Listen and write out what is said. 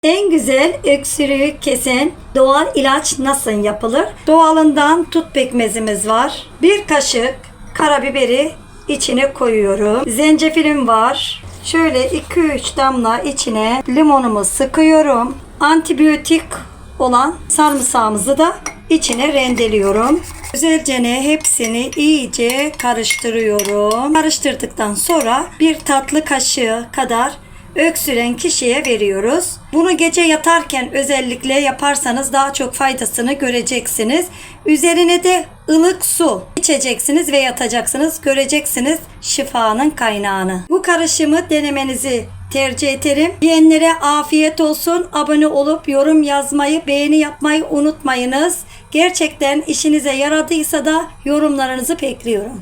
En güzel öksürüğü kesen doğal ilaç nasıl yapılır? Doğalından tut pekmezimiz var. Bir kaşık karabiberi içine koyuyorum. Zencefilim var. Şöyle 2-3 damla içine limonumu sıkıyorum. Antibiyotik olan sarımsağımızı da içine rendeliyorum. Güzelce hepsini iyice karıştırıyorum. Karıştırdıktan sonra bir tatlı kaşığı kadar öksüren kişiye veriyoruz. Bunu gece yatarken özellikle yaparsanız daha çok faydasını göreceksiniz. Üzerine de ılık su içeceksiniz ve yatacaksınız. Göreceksiniz şifanın kaynağını. Bu karışımı denemenizi tercih ederim. Yiyenlere afiyet olsun. Abone olup yorum yazmayı, beğeni yapmayı unutmayınız. Gerçekten işinize yaradıysa da yorumlarınızı bekliyorum.